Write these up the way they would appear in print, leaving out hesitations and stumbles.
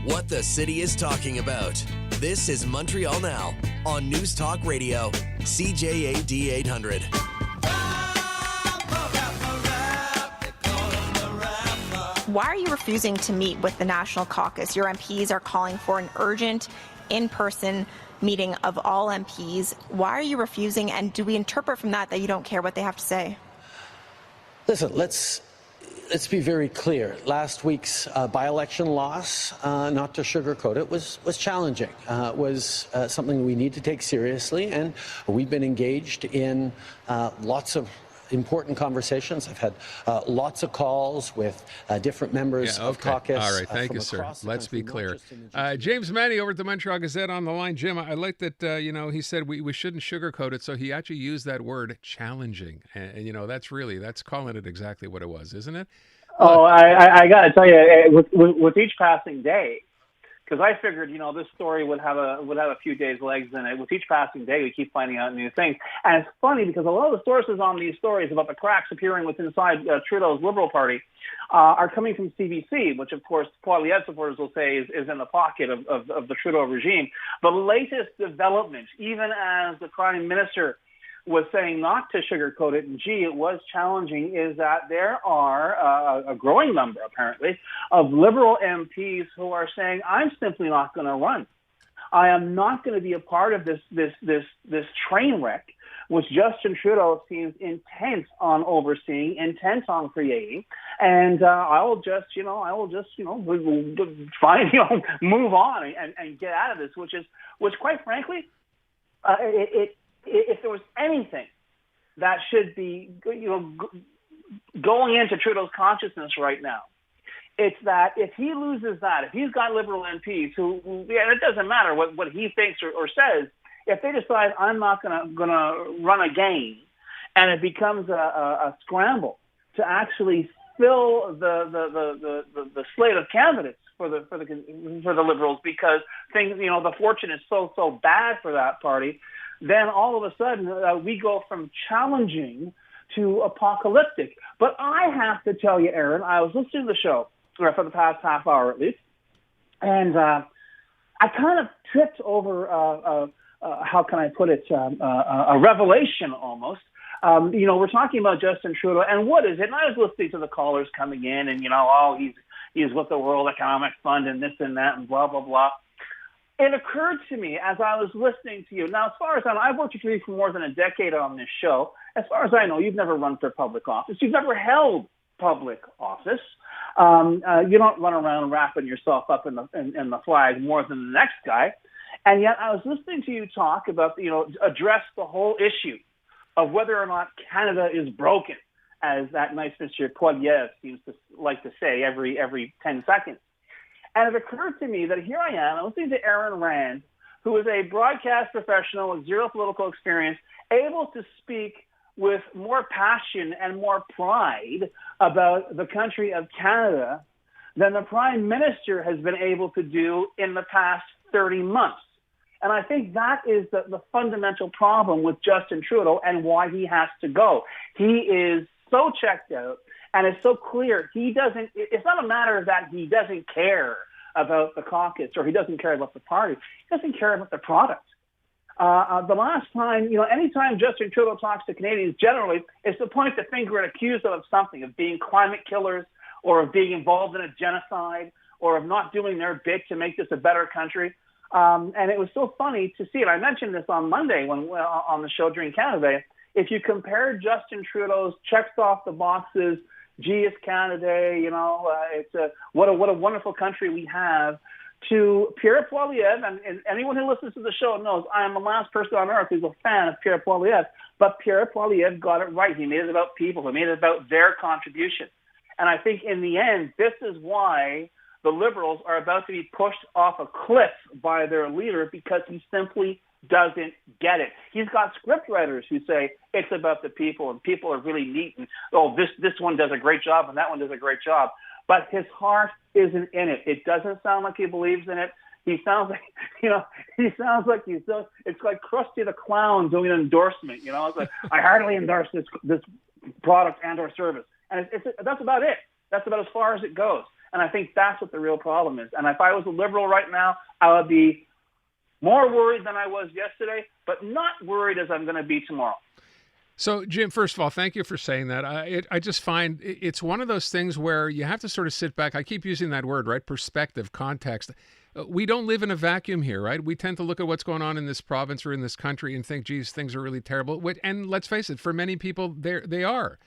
What the city is talking about. This is Montreal Now on News Talk Radio, CJAD 800. Why are you refusing to meet with the National Caucus? Your MPs are calling for an urgent, in-person meeting of all MPs. Why are you refusing, and do we interpret from that you don't care what they have to say? Listen, let's be very clear. Last week's by-election loss, not to sugarcoat it, was challenging. Was something we need to take seriously, and we've been engaged in lots of important conversations. I've had lots of calls with different members of caucus. All right, thank you, sir. Let's be clear. James MENNIE over at the Montreal Gazette on the line. Jim, I like that, he said we shouldn't sugarcoat it, so he actually used that word, challenging. And that's calling it exactly what it was, isn't it? Oh, I got to tell you, with each passing day, because I figured, this story would have a few days' legs in it. With each passing day, we keep finding out new things. And it's funny because a lot of the sources on these stories about the cracks appearing inside Trudeau's Liberal Party are coming from CBC, which, of course, Poilievre supporters will say is in the pocket of the Trudeau regime. The latest development, even as the Prime Minister was saying not to sugarcoat it, and gee, it was challenging, is that there are a growing number, apparently, of Liberal MPs who are saying, I'm simply not going to run. I am not going to be a part of this train wreck, which Justin Trudeau seems intent on overseeing, intent on creating, and I will just find, move on and get out of this, which quite frankly, if there was anything that should be, going into Trudeau's consciousness right now, it's that if he loses that, if he's got Liberal MPs who it doesn't matter what he thinks or says, if they decide I'm not gonna run again, and it becomes a scramble to actually fill the slate of candidates for the Liberals because things, the fortune is so bad for that party, then all of a sudden we go from challenging to apocalyptic. But I have to tell you, Aaron, I was listening to the show for the past half hour at least, and I kind of tripped over, how can I put it, a revelation almost. We're talking about Justin Trudeau, and what is it? And I was listening to the callers coming in, and, he's with the World Economic Fund and this and that and blah, blah, blah. It occurred to me as I was listening to you. Now, as far as I know, I've worked with you for more than a decade on this show. As far as I know, you've never run for public office. You've never held public office. You don't run around wrapping yourself up in the flag more than the next guy. And yet I was listening to you talk about, address the whole issue of whether or not Canada is broken, as that nice Mr. Poilievre seems to like to say every 10 seconds. And it occurred to me that here I am, I'm listening to Aaron Rand, who is a broadcast professional with zero political experience, able to speak with more passion and more pride about the country of Canada than the Prime Minister has been able to do in the past 30 months. And I think that is the fundamental problem with Justin Trudeau and why he has to go. He is so checked out. And it's so clear it's not a matter that he doesn't care about the caucus or he doesn't care about the party. He doesn't care about the product. The last time, anytime Justin Trudeau talks to Canadians, generally, it's to point the finger and accuse them of something, of being climate killers or of being involved in a genocide or of not doing their bit to make this a better country. And it was so funny to see it. I mentioned this on Monday on the show during Canada Day. If you compare Justin Trudeau's checks off the boxes, gee, it's Canada Day, what a wonderful country we have, to Pierre Poilievre, and anyone who listens to the show knows I am the last person on earth who's a fan of Pierre Poilievre, but Pierre Poilievre got it right. He made it about people. He made it about their contribution. And I think in the end, this is why the Liberals are about to be pushed off a cliff by their leader, because he simply doesn't get it. He's got scriptwriters who say it's about the people and people are really neat and, this one does a great job and that one does a great job. But his heart isn't in it. It doesn't sound like he believes in it. He sounds like, it's like Krusty the Clown doing an endorsement. It's like, I heartily endorse this product and or service. And that's about it. That's about as far as it goes. And I think that's what the real problem is. And if I was a Liberal right now, I would be more worried than I was yesterday, but not worried as I'm going to be tomorrow. So, Jim, first of all, thank you for saying that. I just find it's one of those things where you have to sort of sit back. I keep using that word, right? Perspective, context. We don't live in a vacuum here, right? We tend to look at what's going on in this province or in this country and think, geez, things are really terrible. And let's face it, for many people, they are.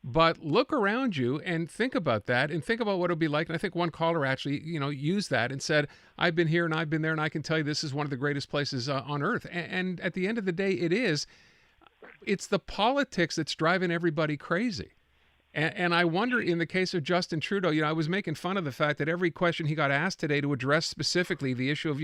But look around you and think about that and think about what it would be like. And I think one caller actually, used that and said, I've been here and I've been there, and I can tell you this is one of the greatest places on earth. And at the end of the day, it is. It's the politics that's driving everybody crazy. And I wonder, in the case of Justin Trudeau, I was making fun of the fact that every question he got asked today to address specifically the issue of,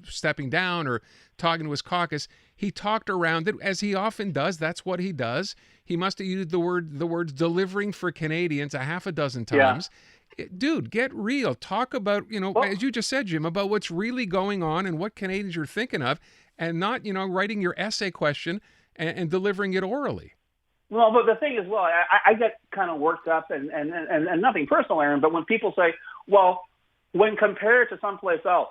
stepping down or talking to his caucus, he talked around it, as he often does. That's what he does. He must have used the words delivering for Canadians a half a dozen times. Yeah. Dude, get real. Talk about, as you just said, Jim, about what's really going on and what Canadians are thinking of, and not, writing your essay question and delivering it orally. Well, but the thing is, I get kind of worked up, and nothing personal, Aaron, but when people say, well, when compared to someplace else,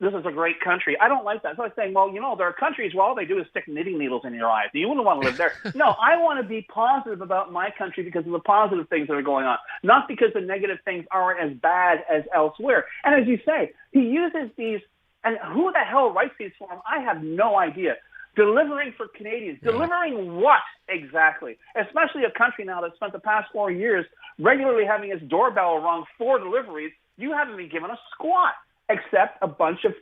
this is a great country, I don't like that. So I'm saying, well, there are countries where all they do is stick knitting needles in your eyes. You wouldn't want to live there. No, I want to be positive about my country because of the positive things that are going on, not because the negative things aren't as bad as elsewhere. And as you say, he uses these, and who the hell writes these for him? I have no idea. Delivering for Canadians. Yeah. Delivering what exactly? Especially a country now that spent the past 4 years regularly having its doorbell rung for deliveries. You haven't been given a squat except a bunch of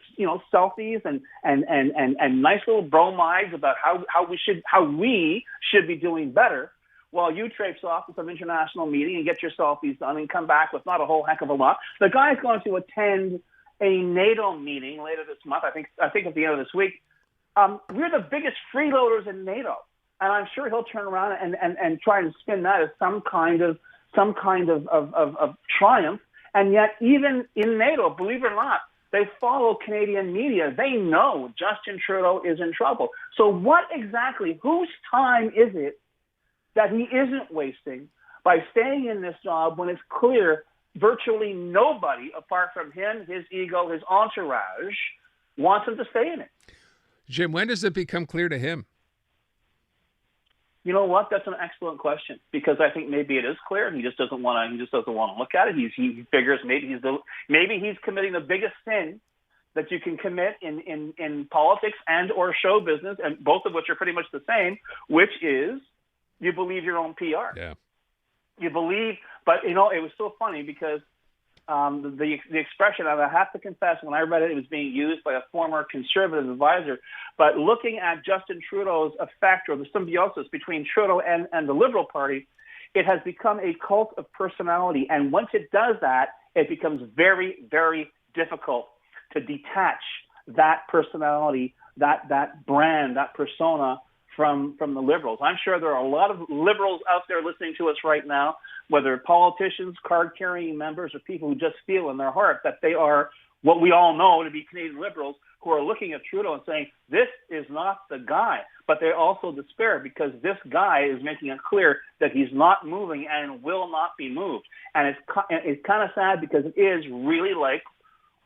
selfies and nice little bromides about how we should be doing better, while you traipse off to some international meeting and get your selfies done and come back with not a whole heck of a lot. The guy's going to attend a NATO meeting later this month. I think at the end of this week. We're the biggest freeloaders in NATO, and I'm sure he'll turn around and try and spin that as some kind of triumph. And yet, even in NATO, believe it or not, they follow Canadian media. They know Justin Trudeau is in trouble. So, what exactly? Whose time is it that he isn't wasting by staying in this job when it's clear virtually nobody, apart from him, his ego, his entourage, wants him to stay in it? Jim, when does it become clear to him? You know what? That's an excellent question, because I think maybe it is clear, and he just doesn't want to look at it. He figures maybe he's committing the biggest sin that you can commit in politics and or show business, and both of which are pretty much the same, which is you believe your own PR. Yeah. You believe, but it was so funny because the expression, and I have to confess, when I read it, it was being used by a former conservative advisor. But looking at Justin Trudeau's effect, or the symbiosis between Trudeau and the Liberal Party, it has become a cult of personality. And once it does that, it becomes very, very difficult to detach that personality, that brand, that persona from the Liberals. I'm sure there are a lot of Liberals out there listening to us right now, whether politicians, card-carrying members, or people who just feel in their heart that they are what we all know to be Canadian Liberals, who are looking at Trudeau and saying, this is not the guy. But they also despair because this guy is making it clear that he's not moving and will not be moved. And it's kind of sad, because it is really like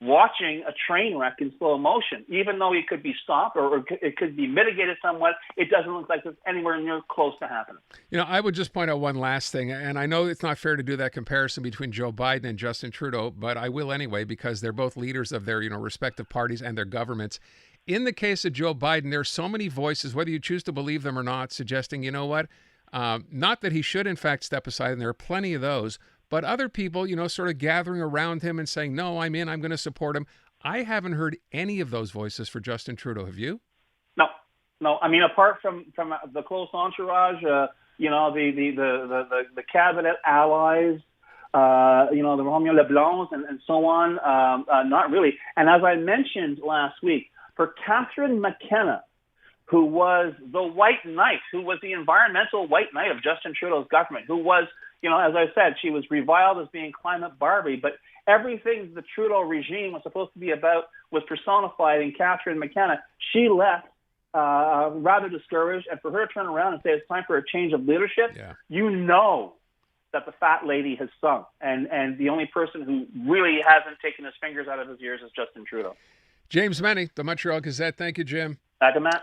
watching a train wreck in slow motion. Even though it could be stopped or it could be mitigated somewhat, it doesn't look like it's anywhere near close to happening. I would just point out one last thing, and I know it's not fair to do that comparison between Joe Biden and Justin Trudeau, but I will anyway, because they're both leaders of their respective parties and their governments. In the case of Joe Biden, there are so many voices, whether you choose to believe them or not, suggesting, not that he should in fact step aside, and there are plenty of those, but other people, sort of gathering around him and saying, no, I'm going to support him. I haven't heard any of those voices for Justin Trudeau. Have you? No. I mean, apart from the close entourage, the cabinet allies, the Romeo Leblancs and so on, not really. And as I mentioned last week, for Catherine McKenna, who was the white knight, who was the environmental white knight of Justin Trudeau's government, who was, as I said, she was reviled as being climate Barbie, but everything the Trudeau regime was supposed to be about was personified in Catherine McKenna. She left rather discouraged, and for her to turn around and say it's time for a change of leadership, that the fat lady has sung. And the only person who really hasn't taken his fingers out of his ears is Justin Trudeau. James Mennie, the Montreal Gazette. Thank you, Jim. Back to Matt.